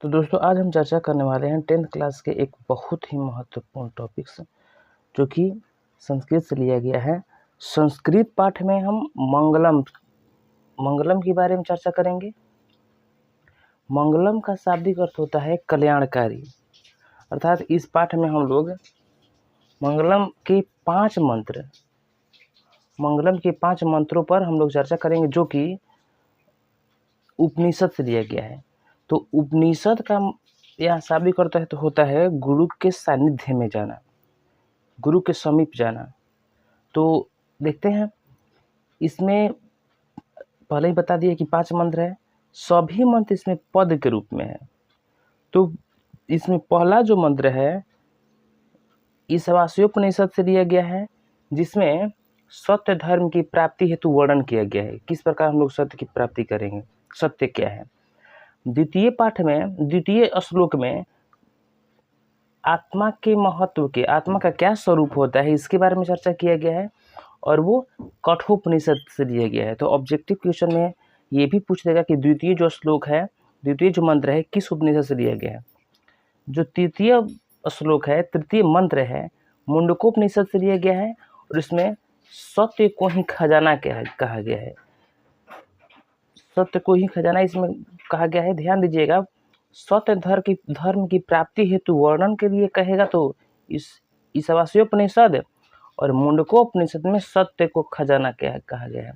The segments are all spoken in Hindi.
तो दोस्तों आज हम चर्चा करने वाले हैं 10th क्लास के एक बहुत ही महत्वपूर्ण टॉपिक से, जो कि संस्कृत से लिया गया है। संस्कृत पाठ में हम मंगलम के बारे में चर्चा करेंगे। मंगलम का शाब्दिक अर्थ होता है कल्याणकारी, अर्थात इस पाठ में हम लोग मंगलम के 5 मंत्रों पर हम लोग चर्चा करेंगे, जो कि उपनिषद से लिया गया है। तो उपनिषद का यह शाब्दिक अर्थ तो होता है गुरु के सानिध्य में जाना, गुरु के समीप जाना। तो देखते हैं, इसमें पहले ही बता दिया कि 5 मंत्र है, सभी मंत्र इसमें पद के रूप में है। तो इसमें पहला जो मंत्र है ईशावास्योपनिषद से लिया गया है, जिसमें सत्य धर्म की प्राप्ति हेतु वर्णन किया गया है, किस प्रकार हम लोग सत्य की प्राप्ति करेंगे, सत्य क्या है। द्वितीय पाठ में द्वितीय श्लोक में आत्मा के महत्व के, आत्मा का क्या स्वरूप होता है, इसके बारे में चर्चा किया गया है, और वो कठोपनिषद से लिया गया है। तो ऑब्जेक्टिव क्वेश्चन में ये भी पूछ देगा कि द्वितीय जो श्लोक है, द्वितीय जो मंत्र है, किस उपनिषद से लिया गया है। जो तृतीय श्लोक है, तृतीय मंत्र है, मुंडकोपनिषद से लिया गया है, और इसमें सत्य को ही खजाना कहा गया है। सत्य को ही खजाना इसमें कहा गया है। ध्यान दीजिएगा, सत्य धर्म की प्राप्ति हेतु वर्णन के लिए कहेगा तो इस ईशावास्योपनिषद और मुंडकोपनिषद में सत्य को खजाना कहा गया है।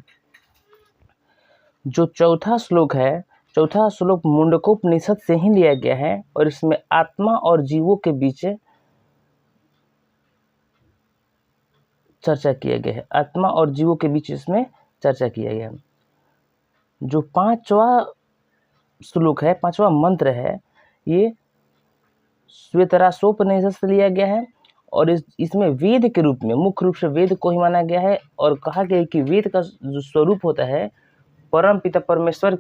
जो चौथा श्लोक है, चौथा श्लोक मुंडकोपनिषद से ही लिया गया है, और इसमें आत्मा और जीवों के बीच चर्चा किया गया है। आत्मा और जीवों के बीच इसमें चर्चा किया गया है। जो 5वां श्लोक है, 5वां मंत्र है, ये श्वेतरासोपनिषद से लिया गया है, और इसमें वेद के रूप में, मुख्य रूप से वेद को ही माना गया है, और कहा गया है कि वेद का जो स्वरूप होता है परम पिता परमेश्वर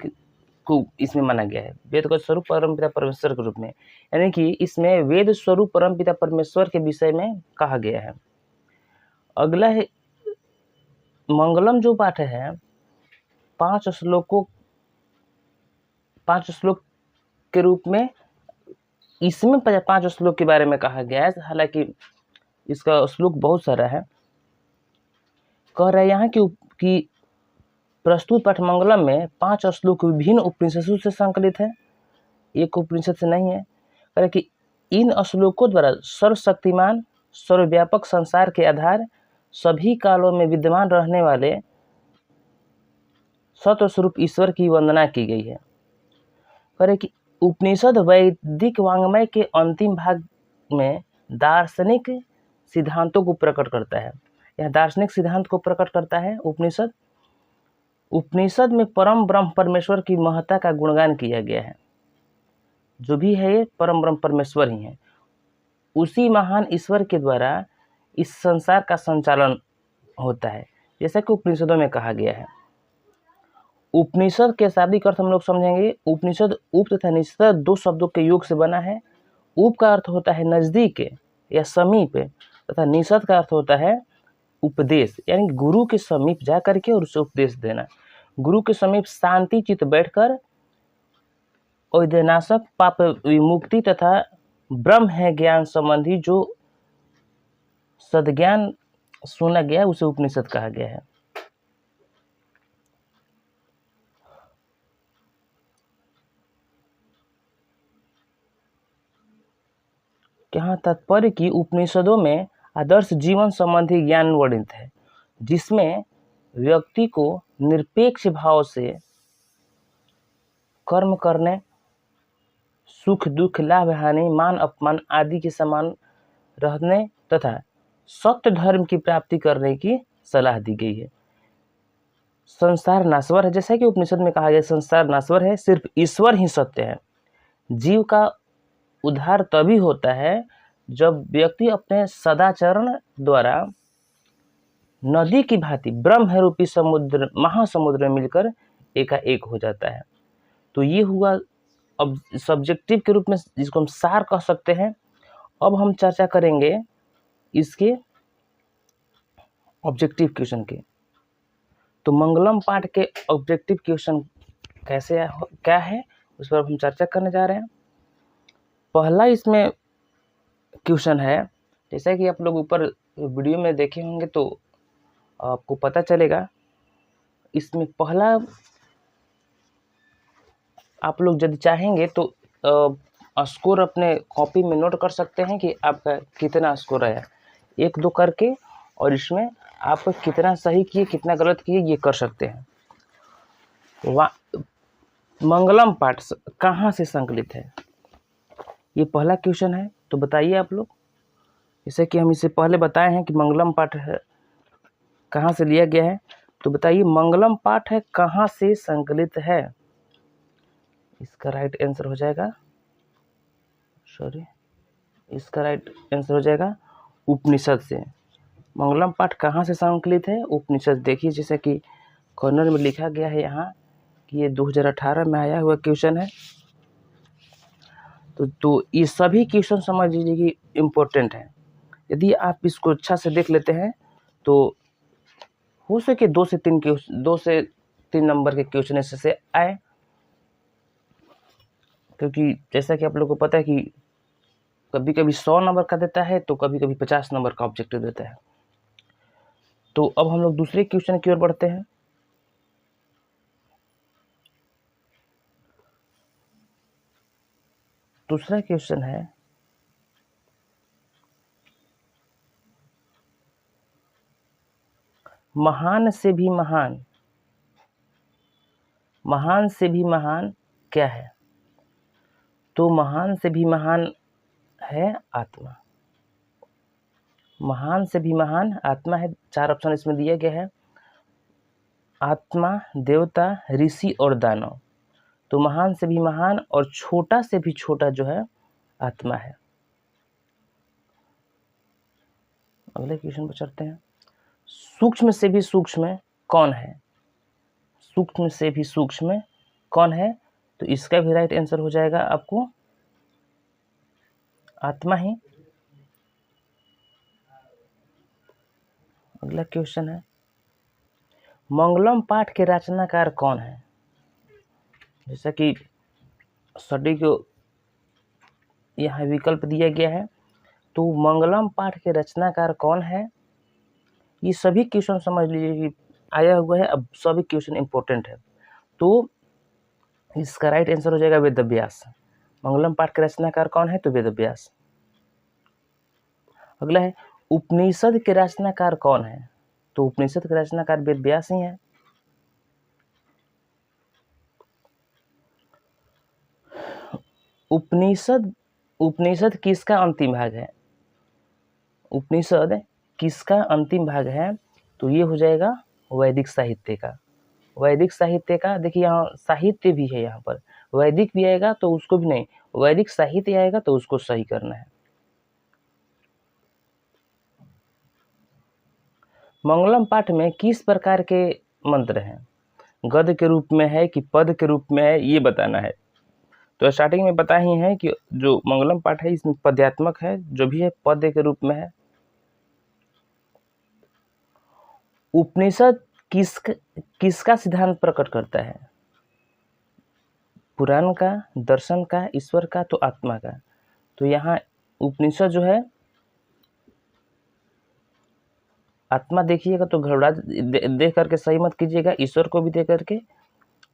को इसमें माना गया है। वेद का स्वरूप परम पिता परमेश्वर के रूप में, यानी कि इसमें वेद स्वरूप परम पिता परमेश्वर के विषय में कहा गया है। अगला है मंगलम जो पाठ है, 5 श्लोक के रूप में, इसमें 5 श्लोक के बारे में कहा गया है। हालांकि इसका श्लोक बहुत सारा है। कह रहा है यहाँ कि प्रस्तुत पाठ मंगलम में 5 श्लोक विभिन्न उपनिषदों से संकलित है, एक उपनिषद से नहीं है। कह रहा कि इन श्लोकों द्वारा सर्वशक्तिमान सर्वव्यापक संसार के आधार, सभी कालों में विद्यमान रहने वाले सत्व स्वरूप ईश्वर की वंदना की गई है। कह रहे कि उपनिषद वैदिक वांग्मय के अंतिम भाग में दार्शनिक सिद्धांतों को प्रकट करता है। यह दार्शनिक सिद्धांत को प्रकट करता है उपनिषद। उपनिषद में परम ब्रह्म परमेश्वर की महत्ता का गुणगान किया गया है। जो भी है ये परम ब्रह्म परमेश्वर ही है। उसी महान ईश्वर के द्वारा इस संसार का संचालन होता है, जैसा कि उपनिषदों में कहा गया है। उपनिषद के शाब्दिक अर्थ हम लोग समझेंगे। उपनिषद उप तथा निषद 2 शब्दों के योग से बना है। उप का अर्थ होता है नजदीक या समीप, तथा निषद का अर्थ होता है उपदेश, यानी गुरु के समीप जा करके और उसे उपदेश देना। गुरु के समीप शांति चित्त बैठकर वैद्यनाशक पाप विमुक्ति तथा ब्रह्म है ज्ञान संबंधी जो सद्ज्ञान सुना गया, उसे उपनिषद कहा गया है। यहाँ तात्पर्य कि उपनिषदों में आदर्श जीवन संबंधी ज्ञान वर्णित है, जिसमें व्यक्ति को निरपेक्ष भाव से कर्म करने, सुख दुख लाभ हानि मान अपमान आदि के समान रहने तथा सत्य धर्म की प्राप्ति करने की सलाह दी गई है। संसार नाश्वर है, जैसा कि उपनिषद में कहा गया संसार नाश्वर है, सिर्फ ईश्वर ही सत्य है। जीव का उद्धार तभी होता है जब व्यक्ति अपने सदाचरण द्वारा नदी की भांति ब्रह्म रूपी समुद्र महासमुद्र में मिलकर एकाएक हो जाता है। तो ये हुआ अब सब्जेक्टिव के रूप में, जिसको हम सार कह सकते हैं। अब हम चर्चा करेंगे इसके ऑब्जेक्टिव क्वेश्चन के। तो मंगलम पाठ के ऑब्जेक्टिव क्वेश्चन क्या है, उस पर हम चर्चा करने जा रहे हैं। पहला इसमें क्वेश्चन है, जैसा कि आप लोग ऊपर वीडियो में देखे होंगे तो आपको पता चलेगा। इसमें पहला आप लोग यदि चाहेंगे तो स्कोर अपने कॉपी में नोट कर सकते हैं कि आपका कितना स्कोर आया, 1-2 करके, और इसमें आप कितना सही किए कितना गलत किए ये कर सकते हैं। मंगलम पाठ कहाँ से संकलित है, ये पहला क्वेश्चन है। तो बताइए आप लोग, जैसे कि हम इससे पहले बताए हैं कि मंगलम पाठ है कहाँ से लिया गया है, तो बताइए मंगलम पाठ है कहाँ से संकलित है। इसका राइट आंसर हो जाएगा, इसका राइट आंसर हो जाएगा उपनिषद से। मंगलम पाठ कहाँ से संकलित है, उपनिषद। देखिए जैसे कि कॉर्नर में लिखा गया है यहाँ कि ये 2018 में आया हुआ क्वेश्चन है। तो ये सभी क्वेश्चन समझ लीजिए कि इम्पोर्टेंट है। यदि आप इसको अच्छा से देख लेते हैं तो हो सके 2 से 3 नंबर के क्वेश्चन ऐसे आए, क्योंकि जैसा कि आप लोगों को पता है कि कभी कभी 100 नंबर का देता है तो कभी कभी 50 नंबर का ऑब्जेक्टिव देता है। तो अब हम लोग दूसरे क्वेश्चन की ओर बढ़ते हैं। दूसरा क्वेश्चन है, महान से भी महान, महान से भी महान क्या है। तो महान से भी महान है आत्मा, महान से भी महान आत्मा है। 4 ऑप्शन इसमें दिया गया है, आत्मा, देवता, ऋषि और दानव। तो महान से भी महान और छोटा से भी छोटा जो है आत्मा है। अगले क्वेश्चन पर चलते हैं। सूक्ष्म से भी सूक्ष्म कौन है, सूक्ष्म से भी सूक्ष्म कौन है। तो इसका भी राइट आंसर हो जाएगा आपको आत्मा ही। अगला क्वेश्चन है, मंगलम पाठ के रचनाकार कौन है। जैसा कि स्टडी को यहाँ विकल्प दिया गया है, तो मंगलम पाठ के रचनाकार कौन है। ये सभी क्वेश्चन समझ लीजिए कि आया हुआ है, अब सभी क्वेश्चन इंपॉर्टेंट है। तो इसका राइट आंसर हो जाएगा वेदव्यास। मंगलम पाठ के रचनाकार कौन है, तो वेदव्यास। अगला है, उपनिषद के रचनाकार कौन है। तो उपनिषद के रचनाकार वेदव्यास ही है। उपनिषद किसका अंतिम भाग है, उपनिषद किसका अंतिम भाग है। तो ये हो जाएगा वैदिक साहित्य का। वैदिक साहित्य का, देखिए यहाँ साहित्य भी है, यहाँ पर वैदिक भी आएगा तो उसको भी नहीं, वैदिक साहित्य आएगा तो उसको सही करना है। मंगलम पाठ में किस प्रकार के मंत्र हैं, गद्य के रूप में है कि पद के रूप में है, ये बताना है। तो स्टार्टिंग में पता ही है कि जो मंगलम पाठ है इसमें पद्यात्मक है, जो भी है पद्य के रूप में है। उपनिषद किसका सिद्धांत प्रकट करता है, पुराण का, दर्शन का, ईश्वर का, तो आत्मा का। तो यहाँ उपनिषद जो है आत्मा देखिएगा तो घबरा देख करके सही मत कीजिएगा, ईश्वर को भी देख करके,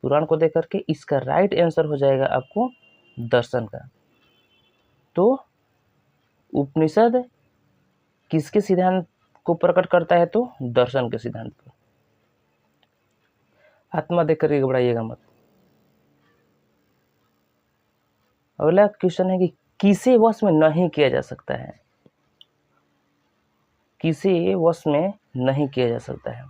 पुराण को देख करके। इसका राइट आंसर हो जाएगा आपको दर्शन का। तो उपनिषद किसके सिद्धांत को प्रकट करता है, तो दर्शन के सिद्धांत को। आत्मा देख करके घबराइएगा मत। अगला क्वेश्चन है कि किसे वश में नहीं किया जा सकता है, किसे वश में नहीं किया जा सकता है।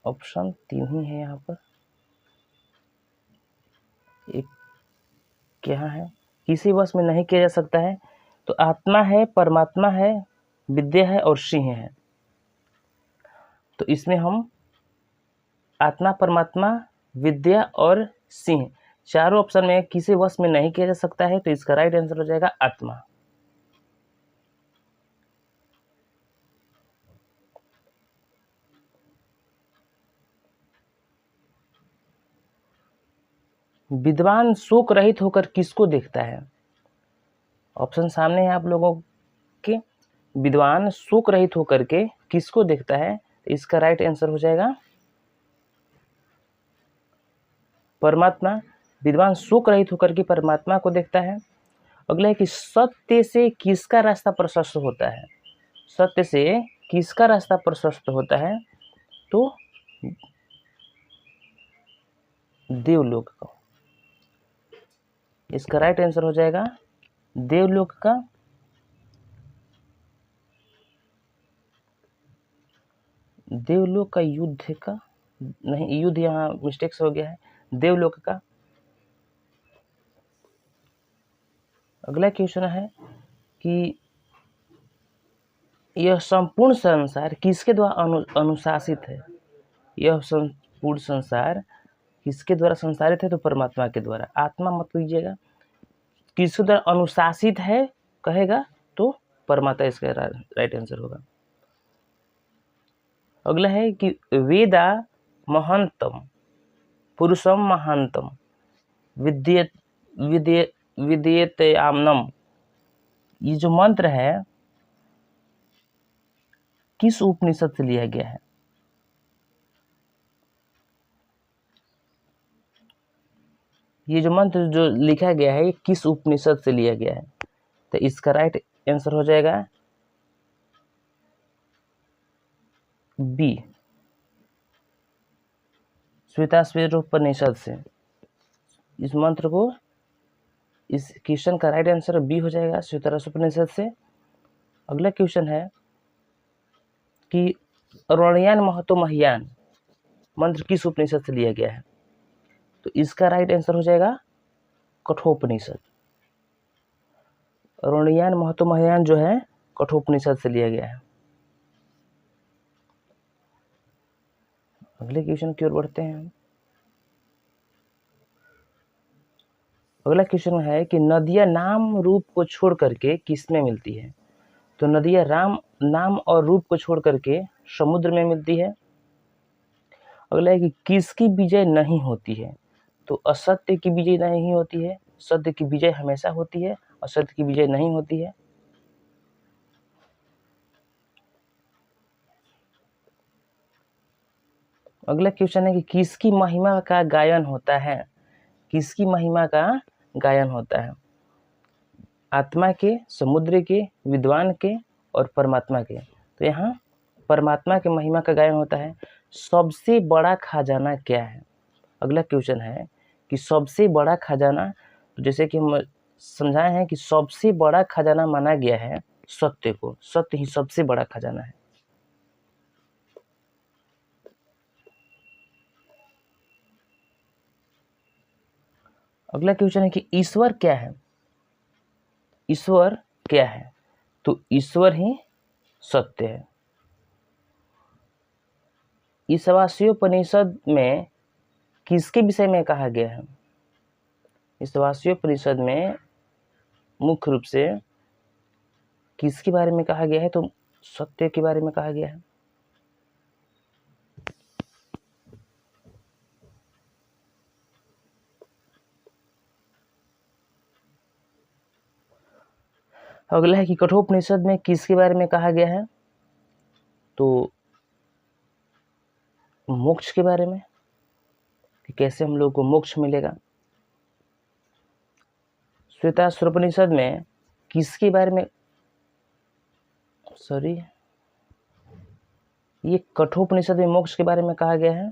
ऑप्शन 3 ही है यहाँ पर। एक क्या है, किसी वश में नहीं किया जा सकता है। तो आत्मा है, परमात्मा है, विद्या है और सिंह है। तो इसमें हम आत्मा, परमात्मा, विद्या और सिंह, चारों ऑप्शन में किसी वश में नहीं किया जा सकता है। तो इसका राइट आंसर हो जाएगा आत्मा। विद्वान शोक रहित होकर किसको देखता है? ऑप्शन सामने है आप लोगों के। विद्वान शोक रहित होकर के किसको देखता है? तो इसका राइट आंसर हो जाएगा परमात्मा। विद्वान शोक रहित होकर के परमात्मा को देखता है। अगला है कि सत्य से किसका रास्ता प्रशस्त होता है? सत्य से किसका रास्ता प्रशस्त होता है? तो देवलोक का। इसका राइट आंसर हो जाएगा देवलोक का। देवलोक का युद्ध का नहीं, युद्ध यहाँ मिस्टेक से हो गया है, देवलोक का। अगला क्वेश्चन है कि यह संपूर्ण संसार किसके द्वारा अनुशासित है? यह संपूर्ण संसार किसके द्वारा संसारित है? तो परमात्मा के द्वारा। आत्मा मत लीजिएगा। किसके द्वारा अनुशासित है कहेगा तो परमात्मा इसका राइट आंसर होगा। अगला है कि वेदा महंतम पुरुषम महांतम विद्येतयामनम, ये जो मंत्र है किस उपनिषद से लिया गया है? ये जो मंत्र जो लिखा गया है ये किस उपनिषद से लिया गया है? तो इसका राइट आंसर हो जाएगा बी, श्वेताश्वतरोपनिषद से। इस मंत्र को, इस क्वेश्चन का राइट आंसर बी हो जाएगा, श्वेताश्वतरोपनिषद से। अगला क्वेश्चन है कि अरुणयान महतो महियान मंत्र किस उपनिषद से लिया गया है? तो इसका राइट आंसर हो जाएगा कठोपनिषद। अरुणयान महतो महियान जो है कठोपनिषद से लिया गया है। अगले क्वेश्चन की ओर बढ़ते हैं हम। अगला क्वेश्चन है कि नदियां नाम रूप को छोड़ करके किसमें मिलती है? तो नदियां नाम और रूप को छोड़ करके समुद्र में मिलती है। अगला है कि किसकी विजय नहीं होती है? तो असत्य की विजय नहीं होती है, सत्य की विजय हमेशा होती है, असत्य की विजय नहीं होती है। अगला क्वेश्चन है कि किसकी महिमा का गायन होता है? किसकी महिमा का गायन होता है? आत्मा के, समुद्र के, विद्वान के और परमात्मा के। तो यहाँ परमात्मा के महिमा का गायन होता है। सबसे बड़ा खजाना क्या है? अगला क्वेश्चन है कि सबसे बड़ा खजाना, जैसे कि हम समझाए हैं कि सबसे बड़ा खजाना माना गया है सत्य को। सत्य ही सबसे बड़ा खजाना है। अगला क्वेश्चन है कि ईश्वर क्या है? ईश्वर क्या है? तो ईश्वर ही सत्य है। ईशावास्योपनिषद में किसके विषय में कहा गया है? ईशावास्योपनिषद में मुख्य रूप से किसके बारे में कहा गया है? तो सत्य के बारे में कहा गया है। अगला है कि कठोपनिषद में किसके बारे में कहा गया है? तो मोक्ष के बारे में, कि कैसे हम लोग को मोक्ष मिलेगा। श्वेताश्वतरोपनिषद में किसके बारे में, ये कठोपनिषद में मोक्ष के बारे में कहा गया है,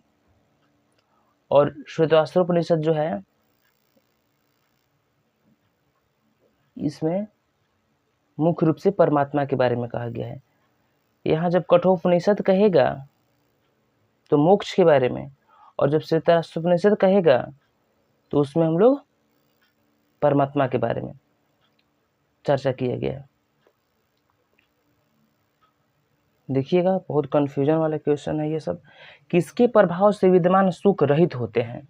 और श्वेताश्वतरोपनिषद जो है इसमें मुख्य रूप से परमात्मा के बारे में कहा गया है। यहाँ जब कठोपनिषद कहेगा तो मोक्ष के बारे में, और जब श्वेताश्वतरोपनिषद कहेगा तो उसमें हम लोग परमात्मा के बारे में चर्चा किया गया है। देखिएगा बहुत कंफ्यूजन वाला क्वेश्चन है ये सब। किसके प्रभाव से विद्वान सुख रहित होते हैं?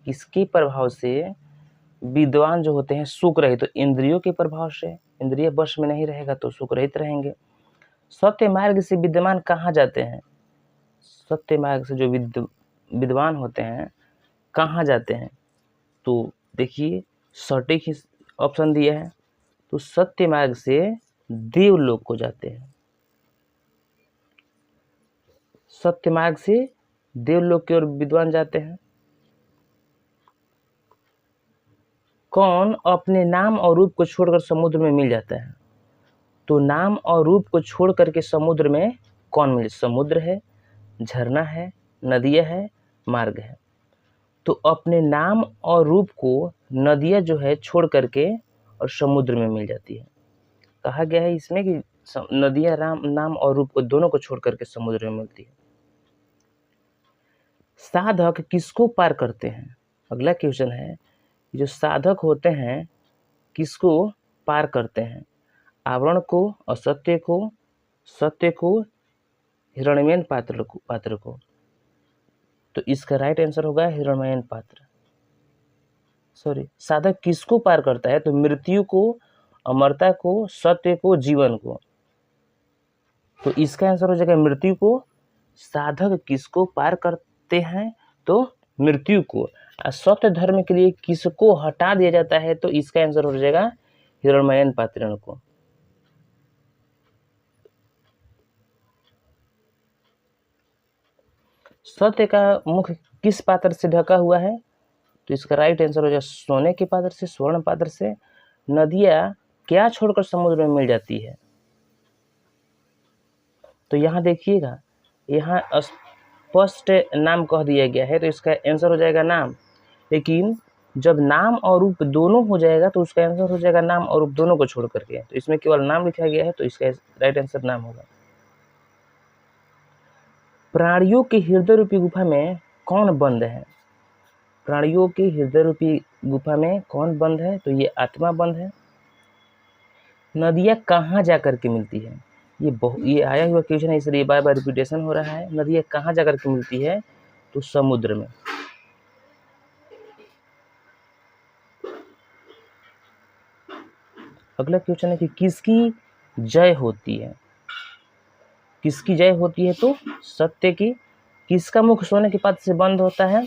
किसके प्रभाव से विद्वान जो होते हैं सुख रहित? तो इंद्रियों के प्रभाव से। इंद्रिय वश में नहीं रहेगा तो सुख रहित रहेंगे। सत्य मार्ग से विद्वान कहाँ जाते हैं? सत्य मार्ग से जो विद्वान होते हैं कहाँ जाते हैं? तो देखिए सटीक ही ऑप्शन दिया है। तो सत्य मार्ग से देवलोक को जाते हैं, सत्य मार्ग से देवलोक की ओर विद्वान जाते हैं। कौन अपने नाम और रूप को छोड़कर समुद्र में मिल जाता है? तो नाम और रूप को छोड़ करके समुद्र में कौन मिले? समुद्र है, झरना है, नदियाँ है, मार्ग है। तो अपने नाम और रूप को नदियाँ जो है छोड़ करके और समुद्र में मिल जाती है। कहा गया है इसमें कि नदियाँ नाम और रूप को दोनों को छोड़ करके समुद्र में मिलती है। साधक किसको पार करते हैं? अगला क्वेश्चन है, जो साधक होते हैं किसको पार करते हैं? आवरण को, असत्य को, सत्य को, हिरण्मयन पात्र को। तो इसका राइट आंसर होगा हिरण्मयन पात्र। साधक किसको पार करता है? तो मृत्यु को, अमरता को, सत्य को, जीवन को। तो इसका आंसर हो जाएगा मृत्यु को। साधक किसको पार करते हैं? तो मृत्यु को। सत्य धर्म के लिए किसको हटा दिया जाता है? तो इसका आंसर हो जाएगा हिरण्मयन पात्रण को। सत्य का मुख किस पात्र से ढका हुआ है? तो इसका राइट आंसर हो जाएगा सोने के पात्र से, स्वर्ण पात्र से। नदियाँ क्या छोड़कर समुद्र में मिल जाती है? तो यहाँ देखिएगा, यहाँ स्पष्ट नाम कह दिया गया है, तो इसका आंसर हो जाएगा नाम। लेकिन जब नाम और रूप दोनों हो जाएगा तो उसका आंसर हो जाएगा नाम और रूप दोनों को छोड़ करके। तो इसमें केवल नाम लिखा गया है, तो इसका राइट आंसर नाम होगा। प्राणियों के हृदय रूपी गुफा में कौन बंद है? प्राणियों के हृदय रूपी गुफा में कौन बंद है? तो ये आत्मा बंद है। नदियाँ कहाँ जाकर के मिलती है? ये आया हुआ क्वेश्चन है, इसलिए बार बार रिपीटेशन हो रहा है। नदियाँ कहाँ जाकर के मिलती है? तो समुद्र में। अगला क्वेश्चन है कि किसकी जय होती है? किसकी जय होती है? तो सत्य की। किसका मुख सोने के पात्र से बंद होता है?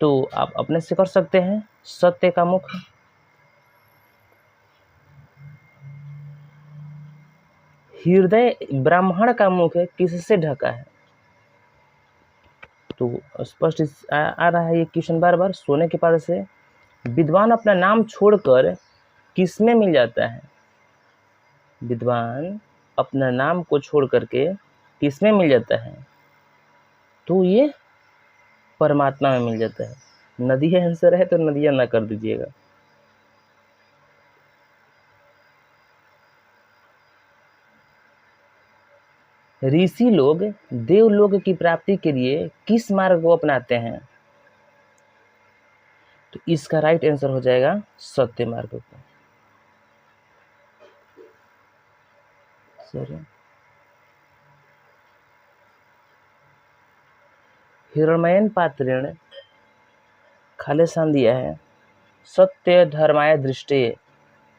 तो आप अपने से कर सकते हैं, सत्य का मुख। हृदय ब्राह्मण का मुख किससे ढका है? तो स्पष्ट आ रहा है ये क्वेश्चन बार बार, सोने के पात्र से। विद्वान अपना नाम छोड़कर किस में मिल जाता है? विद्वान अपना नाम को छोड़ करके किस में मिल जाता है? तो ये परमात्मा में मिल जाता है। नदी आंसर है, तो नदियाँ ना कर दीजिएगा। ऋषि लोग देवलोक की प्राप्ति के लिए किस मार्ग को अपनाते हैं? तो इसका राइट आंसर हो जाएगा सत्य मार्ग को। हिरण्मयन पात्रेण खालिस्तान दिया है, सत्य धर्माय दृष्टि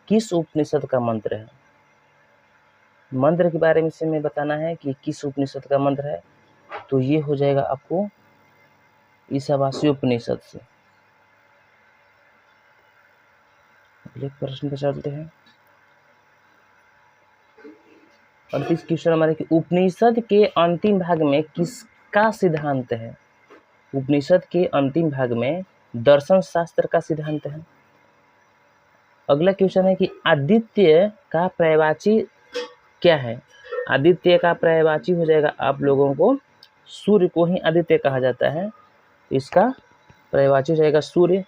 किस उपनिषद का मंत्र है? मंत्र के बारे में से मैं बताना है कि किस उपनिषद का मंत्र है। तो ये हो जाएगा आपको ईशावासी उपनिषद से। अगले प्रश्न पर चलते हैं। 38 क्वेश्चन हमारे कि उपनिषद के अंतिम भाग में किसका सिद्धांत है? उपनिषद के अंतिम भाग में दर्शन शास्त्र का सिद्धांत है। अगला क्वेश्चन है कि आदित्य का पर्यायवाची क्या है? आदित्य का पर्यायवाची हो जाएगा आप लोगों को, सूर्य को ही आदित्य कहा जाता है, इसका पर्यायवाची हो जाएगा सूर्य।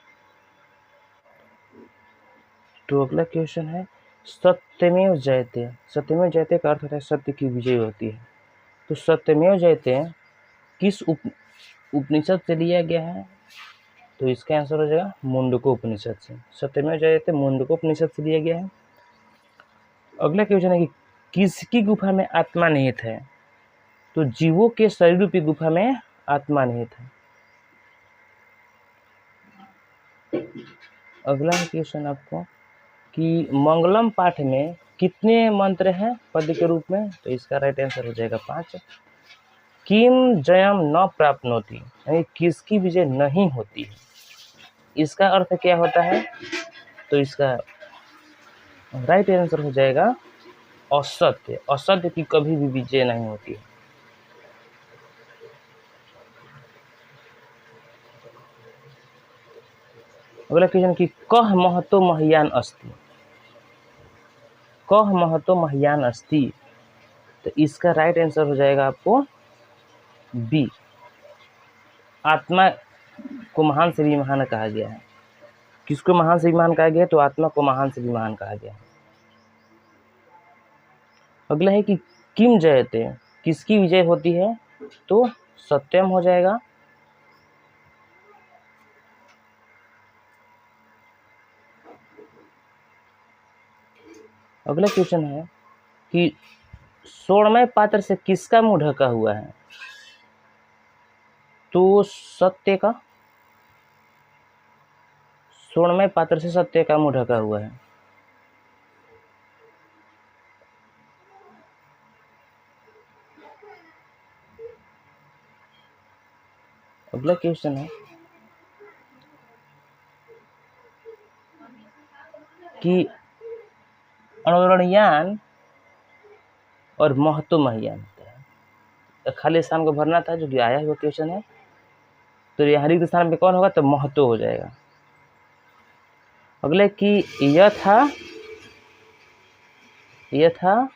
तो अगला क्वेश्चन है सत्यमेव जयते। सत्यमेव जयते का अर्थ होता है सत्य की विजय होती है। तो सत्यमेव जयते किस उपनिषद से लिया गया है? तो इसका आंसर हो जाएगा मुंडको उपनिषद से। सत्यमेव जयते मुंडको उपनिषद से लिया गया है। अगला क्वेश्चन है कि किसकी गुफा में आत्मा निहित है? तो जीवों के शरीर रूपी गुफा में आत्मा निहित है। अगला क्वेश्चन आपको कि मंगलम पाठ में कितने मंत्र हैं पद के रूप में? तो इसका राइट आंसर हो जाएगा 5। किम जयम न प्राप्नोति, यानी किसकी विजय नहीं होती है? इसका अर्थ क्या होता है? तो इसका राइट आंसर हो जाएगा असत्य। असत्य की कभी भी विजय नहीं होती है। अगला क्वेश्चन कि कह महतो महियान अस्ति। कह महतो महियान अस्ति, तो इसका राइट आंसर हो जाएगा आपको बी। आत्मा को महान से भी महान कहा गया है। किसको महान से भी महान कहा गया है? तो आत्मा को महान से भी महान कहा गया है। अगला है कि किम जयते, किसकी विजय होती है? तो सत्यम हो जाएगा। अगला क्वेश्चन है कि स्वर्णमय पात्र से किसका मुंह ढका हुआ है? तो सत्य का। स्वर्णमय पात्र से सत्य का मुंह ढका हुआ है। अगला क्वेश्चन है कि अनुरणयान और महतो महियान होता है। खाली स्थान को भरना था, जो कि आया हुआ क्वेश्चन है। तो यहाँ रिक्त स्थान पे कौन होगा? तो महतो हो जाएगा। अगले कि यथा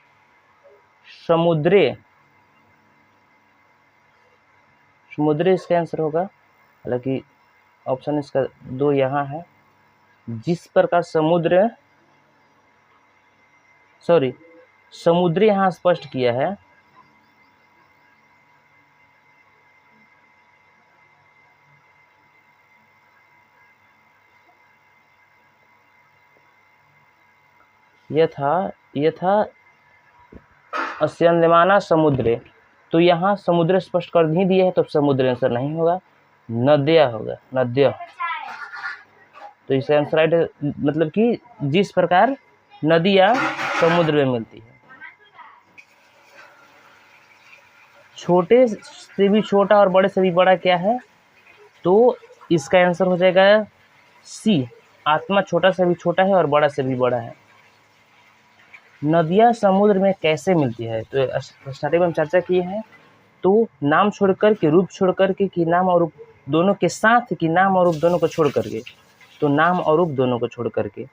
समुद्रे, समुद्रे इसका आंसर होगा। हालांकि ऑप्शन इसका 2 यहाँ है। जिस प्रकार समुद्र यहाँ स्पष्ट किया है। यथा अस्यंदमाना समुद्रे, तो यहाँ समुद्र स्पष्ट कर नहीं दिया है, तो समुद्र आंसर नहीं होगा, नद्या होगा। नद्या। तो इसका आंसर राइट, मतलब कि जिस प्रकार नदियाँ समुद्र में मिलती है। छोटे से भी छोटा और बड़े से भी बड़ा क्या है? तो इसका आंसर हो जाएगा सी। आत्मा छोटा से भी छोटा है और बड़ा से भी बड़ा है। नदियाँ समुद्र में कैसे मिलती है? तो स्टार्टिंग में हम चर्चा किए हैं। तो नाम छोड़कर के, रूप छोड़कर के, कि नाम और रूप दोनों के साथ, कि नाम और रूप दोनों को छोड़ करके, तो नाम और रूप दोनों को छोड़ करके